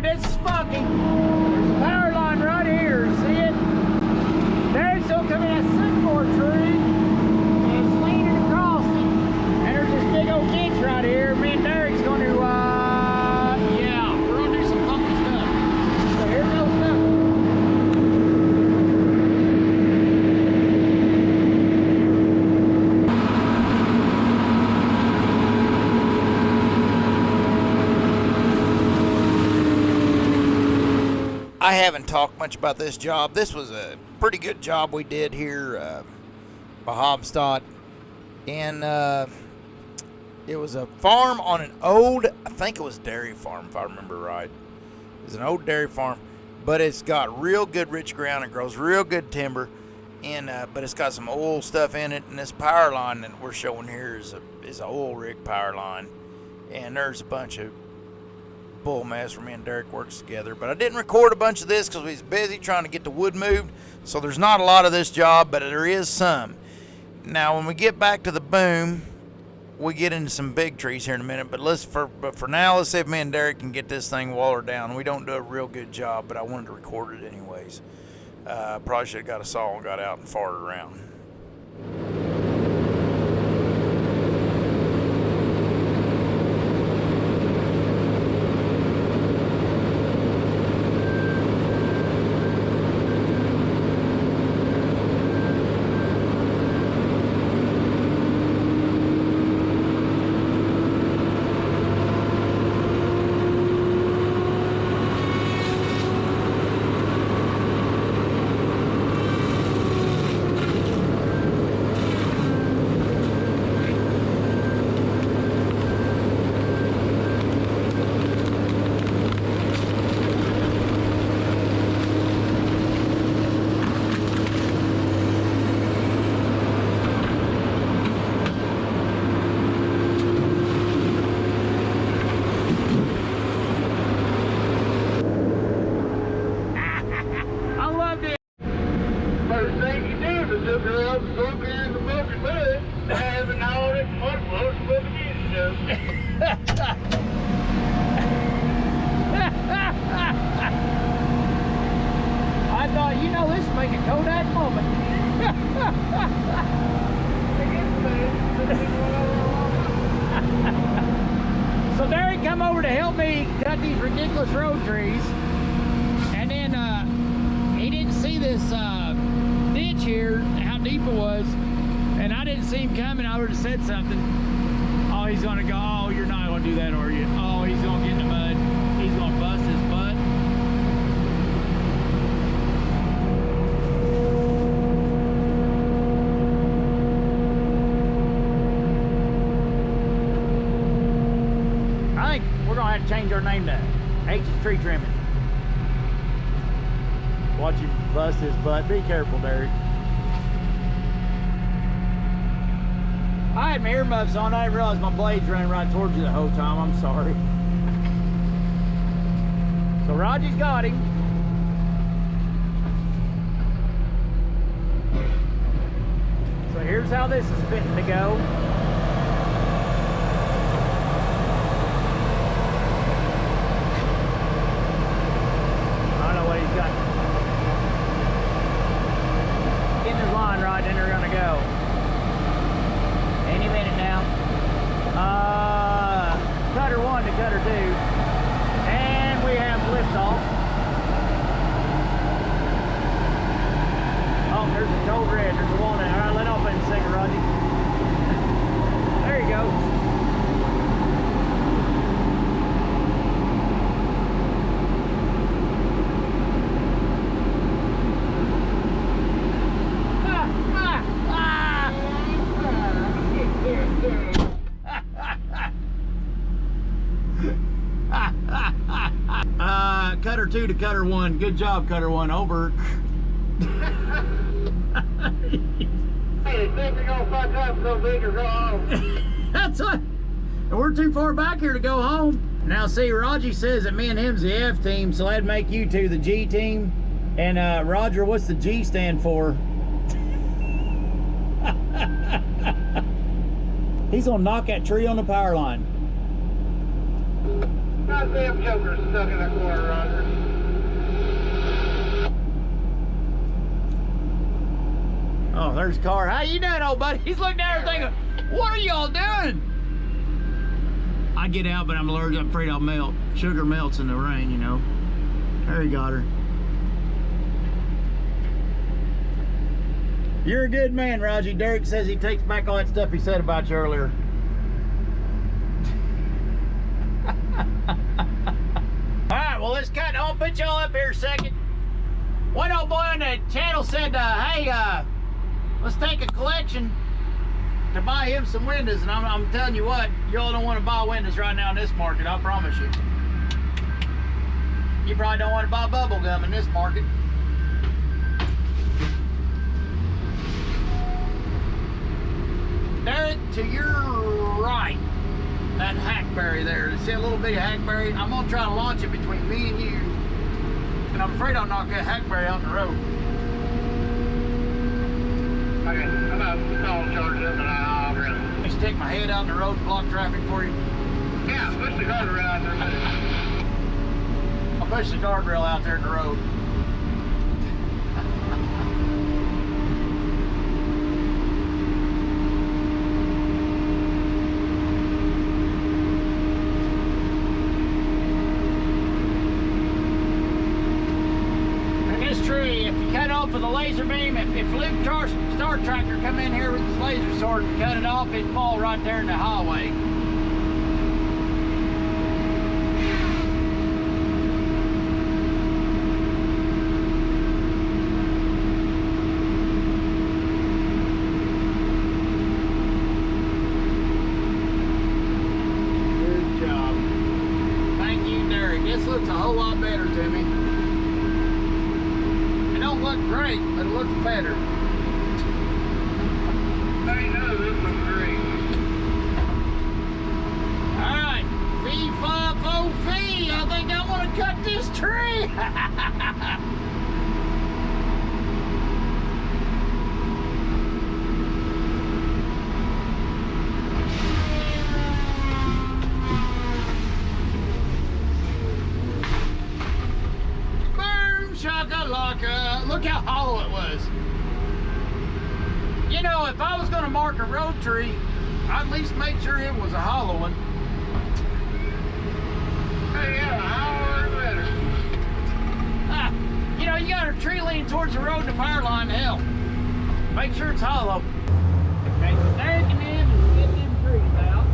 Alright, this is funky. There's a power line right here, see it? There's still coming that sycamore tree, and it's leaning across it. And there's this big old ditch right here. Me and Derek's going to, yeah, we're going to do some funky stuff. So here goes nothing. I haven't talked much about this job. This was a pretty good job we did here by Hobstadt. And it was a farm on an old, I think it was dairy farm if I remember right. It's an old dairy farm, but it's got real good rich ground. It grows real good timber, and but it's got some oil stuff in it. And this power line that we're showing here is a oil rig power line. And there's a bunch of bull mess where me and Derek works together, but I didn't record a bunch of this because we was busy trying to get the wood moved, so there's not a lot of this job, but there is some. Now when we get back to the boom, we get into some big trees here in a minute, but for now, let's see if me and Derek can get this thing watered down. We don't do a real good job, but I wanted to record it anyways. Probably should have got a saw and got out and farted around. I thought, you know, this make a Kodak moment. So Derek come over to help me cut these ridiculous road trees, and then he didn't see this ditch here, how deep it was, and I didn't see him coming. I would have said something. Oh, he's gonna go, oh, you're not gonna do that, are you? Oh, he's gonna get in the mud. He's gonna bust his butt. I think we're gonna have to change our name to H's Tree Trimming. Watch him bust his butt. Be careful, Derek. I had my earmuffs on. I didn't realize my blade's running right towards you the whole time. I'm sorry. So Roger's got him. So here's how this is fitting to go. I don't know what he's got. Getting his line right, then they're gonna go. Any minute now. Cutter 1 to cutter 2. And we have liftoff. Oh, there's a cold red. There's a walnut. All right, let off in a second, Roger. There you go. Cutter 2 to cutter 1. Good job, cutter 1. Over. Hey, think you're gonna find time so big or go home. That's what. And we're too far back here to go home. Now, see, Roger says that me and him's the F team, so that'd make you two the G team. And Roger, what's the G stand for? He's gonna knock that tree on the power line. Goddamn choker's stuck in that corner, Roger. Oh, there's a car. How you doing, old buddy? He's looking at everything. What are y'all doing? I get out, but I'm allergic. I'm afraid I'll melt. Sugar melts in the rain, you know. There you got her. You're a good man, Roger. Derek says he takes back all that stuff he said about you earlier. Alright, well, let's cut. I'll put y'all up here a second. One old boy on the channel said, hey, let's take a collection to buy him some windows. And I'm telling you what, y'all don't want to buy windows right now in this market, I promise you. You probably don't want to buy bubble gum in this market. Derek, to your right, that hackberry there. See a little bit of hackberry? I'm gonna try to launch it between me and you. And I'm afraid I'll knock that hackberry out in the road. Okay, I'm gonna call and charge up and I'll grab it. Let me stick my head out in the road and block traffic for you. Yeah, push the guardrail out there. I'll push the guardrail out there in the road. For the laser beam, if Luke Star Tractor come in here with his laser sword and cut it off, it'd fall right there in the highway. Good job. Thank you, Derek. This looks a whole lot better to me. Don't look great, but it looks better. I know this looks great. Alright, fee fi fo fee. I think I want to cut this tree. Shakalaka. Look how hollow it was. You know, if I was going to mark a road tree, I'd at least make sure it was a hollow one. Hey, yeah, hollower better. You know, you got a tree leaning towards the road and the power line, hell. Make sure it's hollow. Okay, so there you can get them trees out.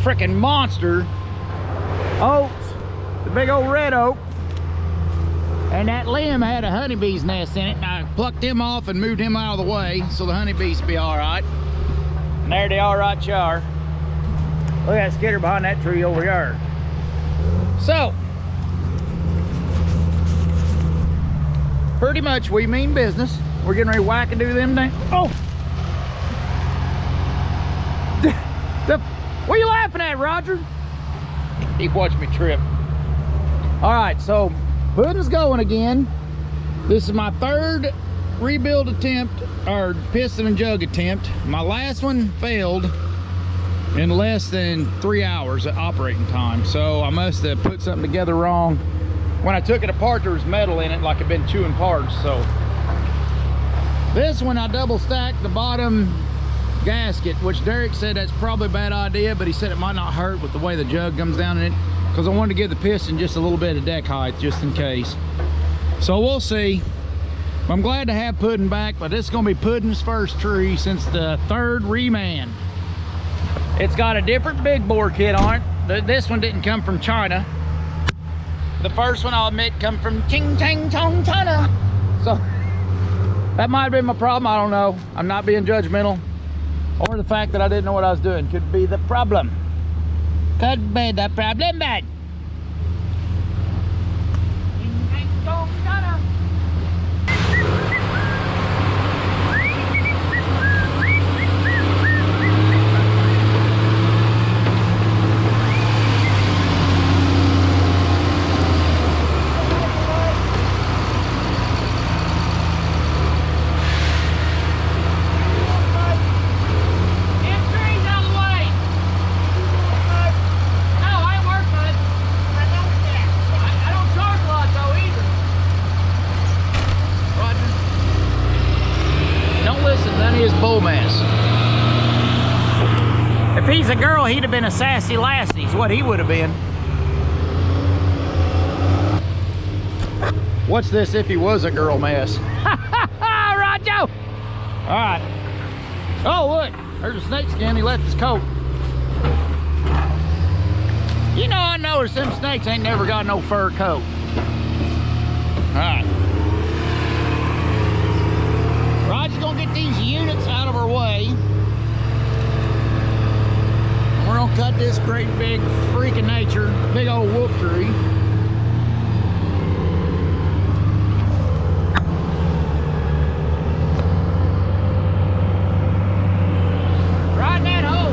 Freaking monster oaks, the big old red oak, and that limb had a honeybee's nest in it, and I plucked them off and moved him out of the way so the honeybees would be all right. And there they all right you are. Look at that skitter behind that tree over here. So pretty much we mean business. We're getting ready to whack and do them things. Oh, what are you laughing at, Roger? He watched me trip. All right, so pudding's going again. This is my third rebuild attempt, or piston and jug attempt. My last one failed in less than 3 hours of operating time. So I must have put something together wrong. When I took it apart, there was metal in it, like I've been chewing parts. So this one, I double stacked the bottom gasket, which Derek said that's probably a bad idea, but he said it might not hurt with the way the jug comes down in it, because I wanted to give the piston just a little bit of deck height just in case. So we'll see. I'm glad to have Puddin' back, but it's gonna be Puddin's first tree since the third reman. It's got a different big bore kit on it. This one didn't come from China. The first one, I'll admit, come from Ching Chang Chong, China. So that might have been my problem, I don't know. I'm not being judgmental. Or the fact that I didn't know what I was doing could be the problem. Could be the problem, man. he's a girl, he'd have been a sassy lassie, is what he would have been. What's this if he was a girl mess? Right, Joe? All right. Oh, look, there's a snake skin. He left his coat. You know, I noticed them snakes ain't never got no fur coat. All right. Roger's gonna get these units out of our way. And we're gonna cut this great big freak of nature, big old wolf tree. Right in that hole.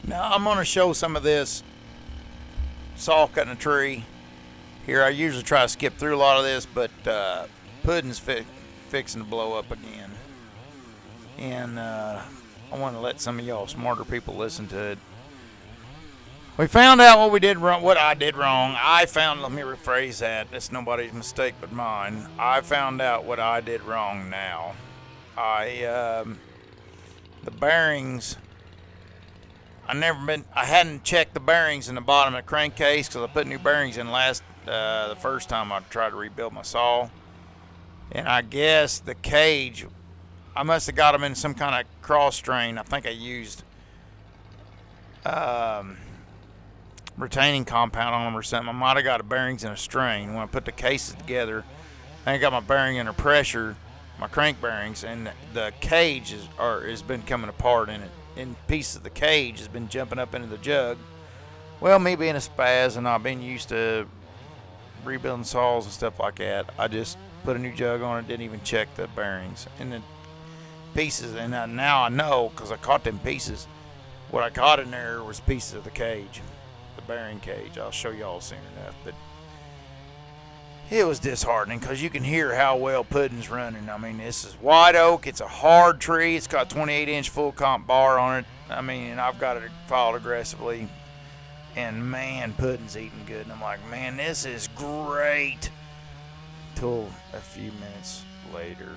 Now I'm going to show some of this saw cutting a tree. Here I usually try to skip through a lot of this, but pudding's fixing to blow up again. And I want to let some of y'all smarter people listen to it. We found out what we did wrong, what I did wrong. Let me rephrase that. It's nobody's mistake but mine. I found out what I did wrong now. The bearings, I hadn't checked the bearings in the bottom of the crankcase because I put new bearings in the first time I tried to rebuild my saw. And I guess the cage, I must have got them in some kind of cross strain. I think I used retaining compound on them or something. I might have got the bearings in a strain. When I put the cases together, I got my bearing under pressure, my crank bearings, and the cage has been coming apart in it. And pieces of the cage has been jumping up into the jug. Well, me being a spaz and not being used to rebuilding saws and stuff like that, I just put a new jug on it, didn't even check the bearings and the pieces. And now I know, because I caught them pieces. What I caught in there was pieces of the cage, the bearing cage. I'll show y'all soon enough. But it was disheartening because you can hear how well pudding's running. I mean, this is white oak. It's a hard tree. It's got 28-inch full comp bar on it. I mean, and I've got it filed aggressively. And man, pudding's eating good. And I'm like, man, this is great. Till a few minutes later.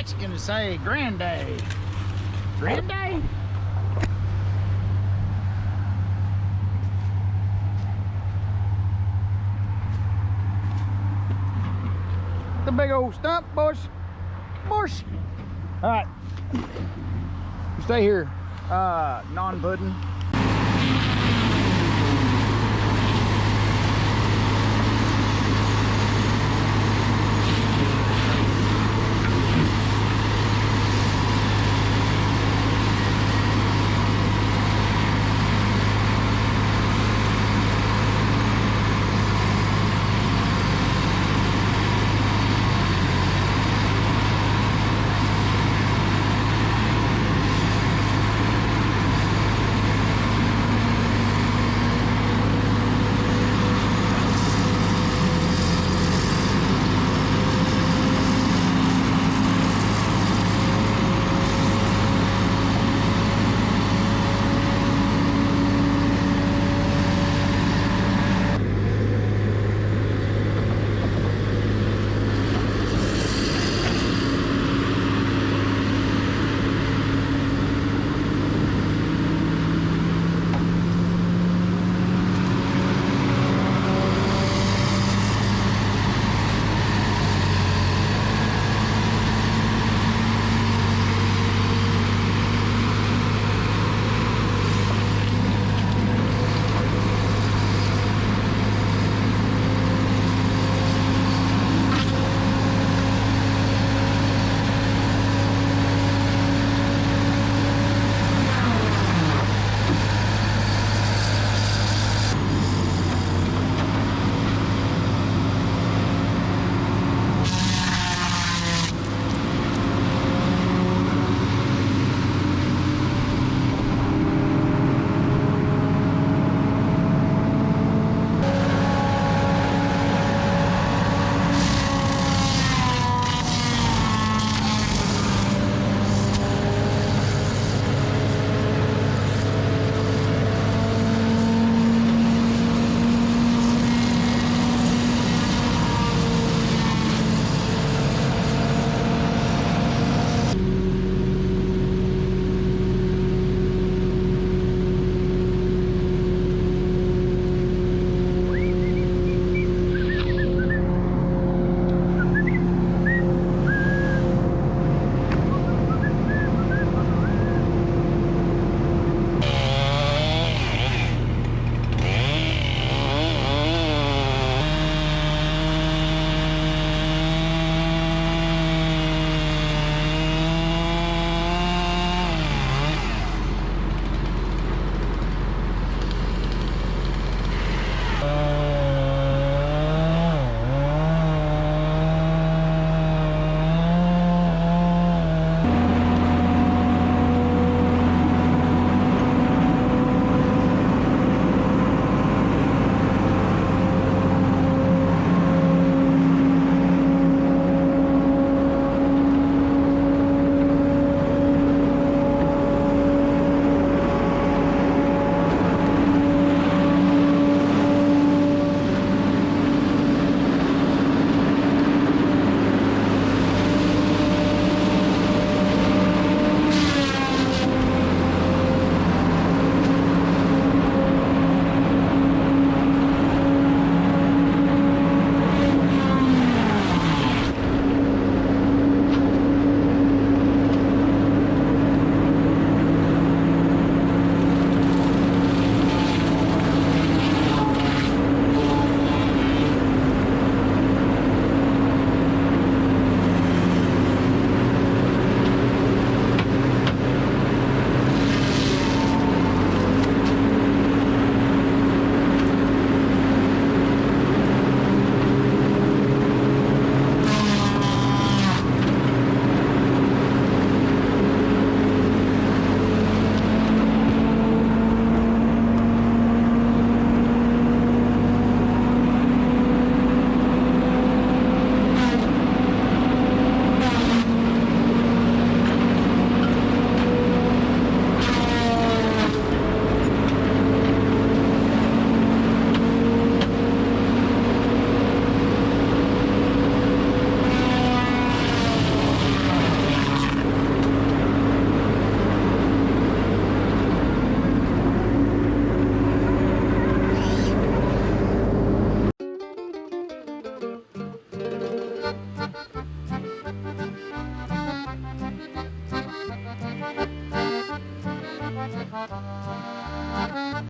Mexicans say grande. Grande? The big old stump, boys. Boys. All right. You stay here, non-pudding.